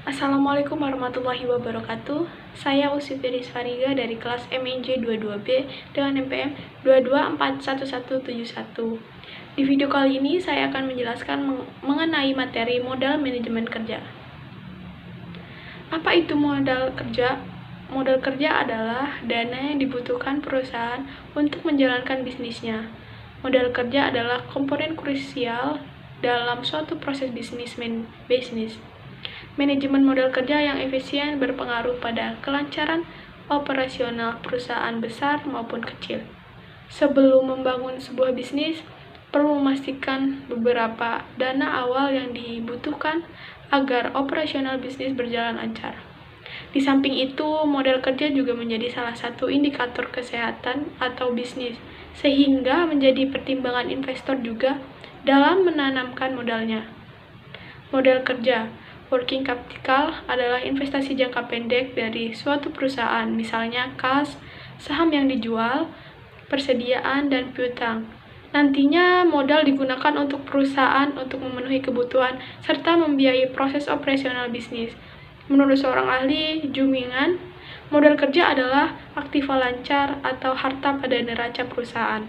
Assalamualaikum warahmatullahi wabarakatuh. Saya Usi Firis Fariga dari kelas MNJ 22B dengan NPM 2241171. Di video kali ini saya akan menjelaskan mengenai materi modal manajemen kerja. Apa itu modal kerja? Modal kerja adalah dana yang dibutuhkan perusahaan untuk menjalankan bisnisnya. Modal kerja adalah komponen krusial dalam suatu proses bisnis. Manajemen modal kerja yang efisien berpengaruh pada kelancaran operasional perusahaan besar maupun kecil. Sebelum membangun sebuah bisnis, perlu memastikan beberapa dana awal yang dibutuhkan agar operasional bisnis berjalan lancar. Di samping itu, modal kerja juga menjadi salah satu indikator kesehatan atau bisnis, sehingga menjadi pertimbangan investor juga dalam menanamkan modalnya. Modal kerja working capital adalah investasi jangka pendek dari suatu perusahaan, misalnya kas, saham yang dijual, persediaan, dan piutang. Nantinya modal digunakan untuk perusahaan untuk memenuhi kebutuhan serta membiayai proses operasional bisnis. Menurut seorang ahli Jumingan, modal kerja adalah aktiva lancar atau harta pada neraca perusahaan.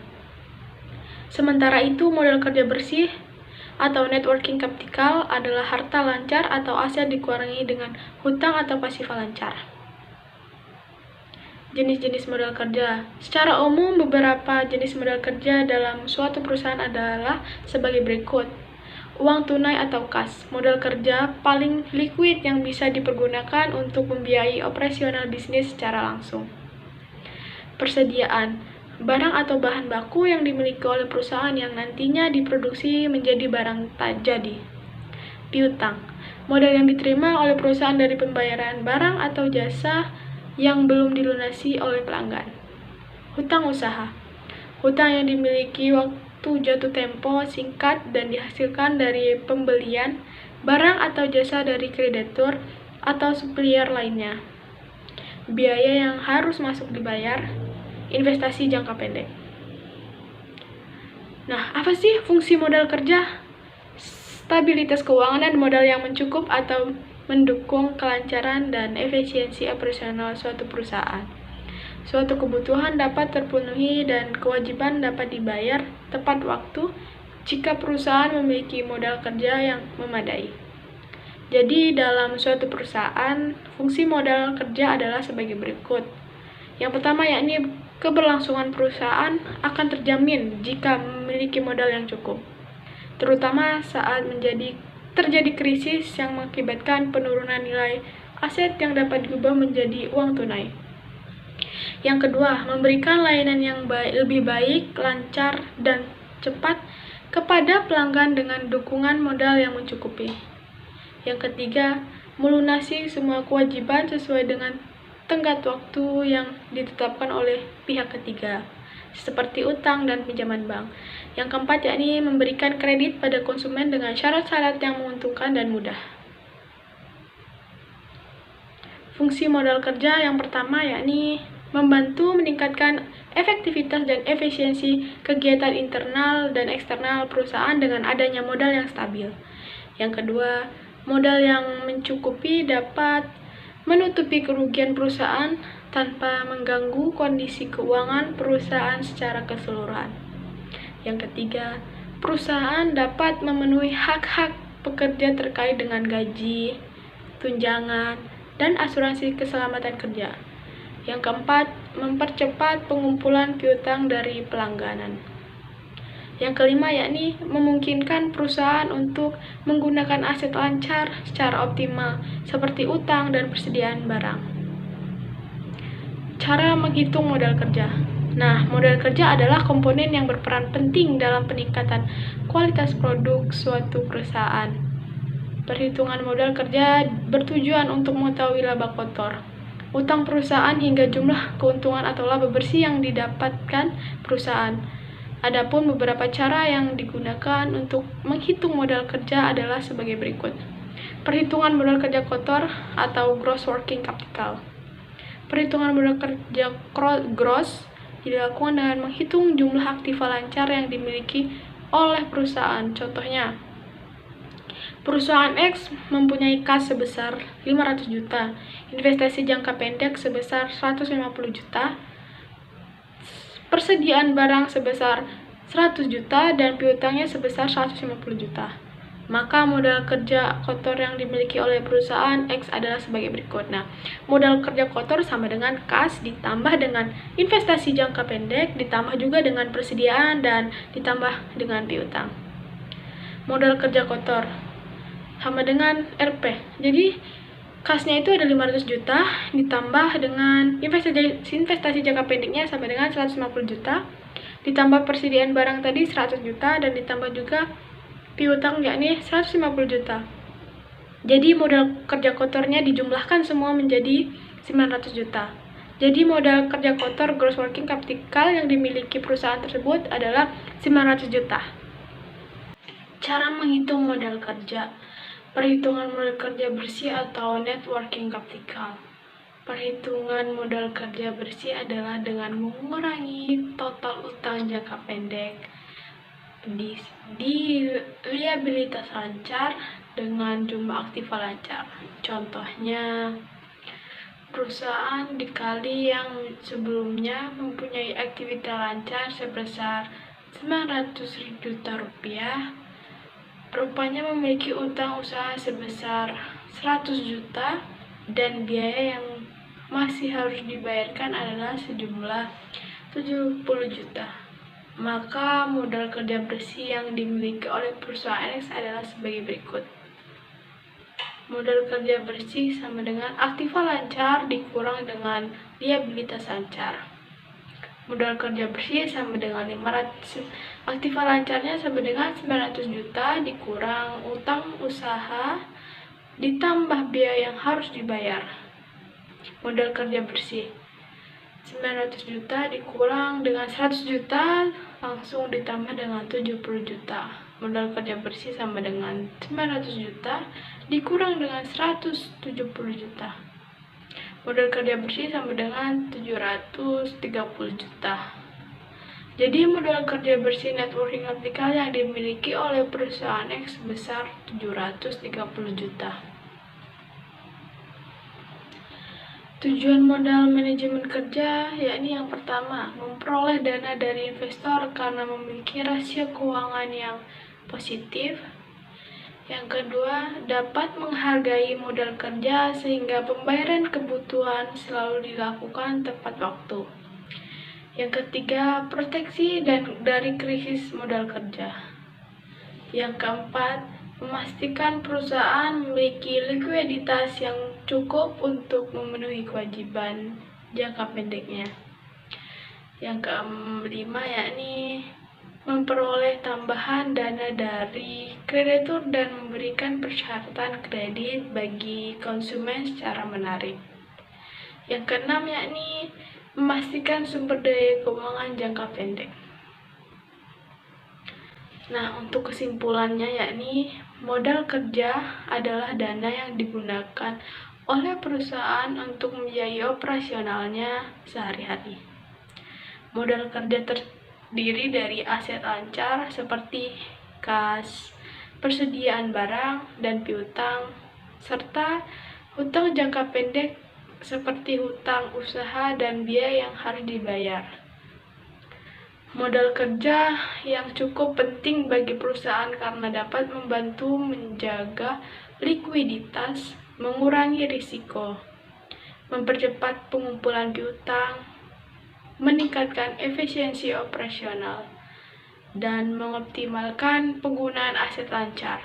Sementara itu, modal kerja bersih atau net working capital adalah harta lancar atau aset dikurangi dengan hutang atau pasif lancar. Jenis-jenis modal kerja. Secara umum, beberapa jenis modal kerja dalam suatu perusahaan adalah sebagai berikut. Uang tunai atau kas. Modal kerja paling liquid yang bisa dipergunakan untuk membiayai operasional bisnis secara langsung. Persediaan. Barang atau bahan baku yang dimiliki oleh perusahaan yang nantinya diproduksi menjadi barang tak jadi. Piutang. Modal yang diterima oleh perusahaan dari pembayaran barang atau jasa yang belum dilunasi oleh pelanggan. Hutang usaha. Hutang yang dimiliki waktu jatuh tempo singkat dan dihasilkan dari pembelian barang atau jasa dari kreditur atau supplier lainnya. Biaya yang harus masuk dibayar. Investasi jangka pendek. Nah, apa sih fungsi modal kerja? Stabilitas keuangan dan modal yang mencukup atau mendukung kelancaran dan efisiensi operasional suatu perusahaan. Suatu kebutuhan dapat terpenuhi dan kewajiban dapat dibayar tepat waktu jika perusahaan memiliki modal kerja yang memadai. Jadi, dalam suatu perusahaan, fungsi modal kerja adalah sebagai berikut. Yang pertama yakni keberlangsungan perusahaan akan terjamin jika memiliki modal yang cukup, terutama saat terjadi krisis yang mengakibatkan penurunan nilai aset yang dapat diubah menjadi uang tunai. Yang kedua, memberikan layanan yang lebih baik, lancar, dan cepat kepada pelanggan dengan dukungan modal yang mencukupi. Yang ketiga, melunasi semua kewajiban sesuai dengan tenggat waktu yang ditetapkan oleh pihak ketiga, seperti utang dan pinjaman bank. Yang keempat yakni memberikan kredit pada konsumen dengan syarat-syarat yang menguntungkan dan mudah. Fungsi modal kerja yang pertama yakni membantu meningkatkan efektivitas dan efisiensi kegiatan internal dan eksternal perusahaan dengan adanya modal yang stabil. Yang kedua, modal yang mencukupi dapat menutupi kerugian perusahaan tanpa mengganggu kondisi keuangan perusahaan secara keseluruhan. Yang ketiga, perusahaan dapat memenuhi hak-hak pekerja terkait dengan gaji, tunjangan, dan asuransi keselamatan kerja. Yang keempat, mempercepat pengumpulan piutang dari pelangganan. Yang kelima yakni memungkinkan perusahaan untuk menggunakan aset lancar secara optimal seperti utang dan persediaan barang. Cara menghitung modal kerja. Nah, modal kerja adalah komponen yang berperan penting dalam peningkatan kualitas produk suatu perusahaan. Perhitungan modal kerja bertujuan untuk mengetahui laba kotor, utang perusahaan hingga jumlah keuntungan atau laba bersih yang didapatkan perusahaan. Adapun beberapa cara yang digunakan untuk menghitung modal kerja adalah sebagai berikut. Perhitungan modal kerja kotor atau gross working capital. Perhitungan modal kerja gross dilakukan dengan menghitung jumlah aktiva lancar yang dimiliki oleh perusahaan. Contohnya, Perusahaan X mempunyai kas sebesar 500 juta, investasi jangka pendek sebesar 150 juta, persediaan barang sebesar 100 juta, dan piutangnya sebesar 150 juta. Maka modal kerja kotor yang dimiliki oleh perusahaan X adalah sebagai berikut. Nah, modal kerja kotor sama dengan kas ditambah dengan investasi jangka pendek, ditambah juga dengan persediaan, dan ditambah dengan piutang. Modal kerja kotor sama dengan RP. Jadi, kasnya itu ada 500 juta, ditambah dengan investasi jangka pendeknya sama dengan 150 juta, ditambah persediaan barang tadi 100 juta, dan ditambah juga piutang yakni 150 juta. Jadi modal kerja kotornya dijumlahkan semua menjadi 900 juta. Jadi modal kerja kotor gross working capital yang dimiliki perusahaan tersebut adalah 900 juta. Cara menghitung modal kerja. Perhitungan modal kerja bersih atau net working capital. Perhitungan modal kerja bersih adalah dengan mengurangi total utang jangka pendek di liabilitas lancar dengan jumlah aktiva lancar. Contohnya, perusahaan dikali yang sebelumnya mempunyai aktivitas lancar sebesar 900 juta rupiah, rupanya memiliki utang usaha sebesar 100 juta dan biaya yang masih harus dibayarkan adalah sejumlah 70 juta. Maka modal kerja bersih yang dimiliki oleh perusahaan X adalah sebagai berikut. Modal kerja bersih sama dengan aktiva lancar dikurang dengan liabilitas lancar. Modal kerja bersih sama dengan 500, aktiva lancarnya sama dengan 900 juta dikurang utang usaha ditambah biaya yang harus dibayar. Modal kerja bersih 900 juta dikurang dengan 100 juta langsung ditambah dengan 70 juta. Modal kerja bersih sama dengan 900 juta dikurang dengan 170 juta. Modal kerja bersih sama dengan 730 juta. Jadi modal kerja bersih net working capital yang dimiliki oleh perusahaan X sebesar 730 juta. Tujuan modal manajemen kerja yakni yang pertama, memperoleh dana dari investor karena memiliki rasio keuangan yang positif. Yang kedua, dapat menghargai modal kerja sehingga pembayaran kebutuhan selalu dilakukan tepat waktu. Yang ketiga, proteksi dari krisis modal kerja. Yang keempat, memastikan perusahaan memiliki likuiditas yang cukup untuk memenuhi kewajiban jangka pendeknya. Yang kelima yakni memperoleh tambahan dana dari kreditur dan memberikan persyaratan kredit bagi konsumen secara menarik. Yang keenam yakni memastikan sumber daya keuangan jangka pendek. Nah, untuk kesimpulannya yakni modal kerja adalah dana yang digunakan oleh perusahaan untuk membiayai operasionalnya sehari-hari. Modal kerja terdiri dari aset lancar seperti kas, persediaan barang dan piutang, serta hutang jangka pendek seperti hutang usaha dan biaya yang harus dibayar. Modal kerja yang cukup penting bagi perusahaan karena dapat membantu menjaga likuiditas, mengurangi risiko, mempercepat pengumpulan piutang, meningkatkan efisiensi operasional, dan mengoptimalkan penggunaan aset lancar.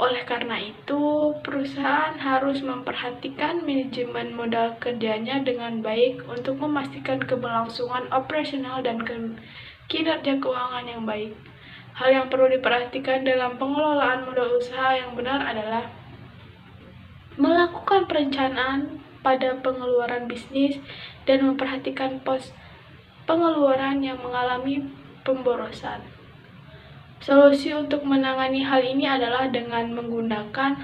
Oleh karena itu, perusahaan harus memperhatikan manajemen modal kerjanya dengan baik untuk memastikan keberlangsungan operasional dan kinerja keuangan yang baik. Hal yang perlu diperhatikan dalam pengelolaan modal usaha yang benar adalah melakukan perencanaan pada pengeluaran bisnis dan memperhatikan pos pengeluaran yang mengalami pemborosan. Solusi untuk menangani hal ini adalah dengan menggunakan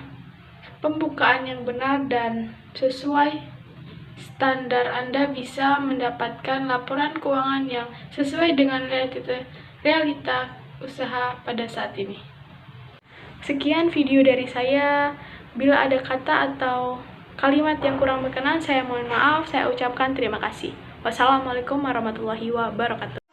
pembukaan yang benar dan sesuai standar. Anda bisa mendapatkan laporan keuangan yang sesuai dengan realita usaha pada saat ini. Sekian video dari saya. Bila ada kata atau kalimat yang kurang berkenan, saya mohon maaf. Saya ucapkan terima kasih. Wassalamualaikum warahmatullahi wabarakatuh.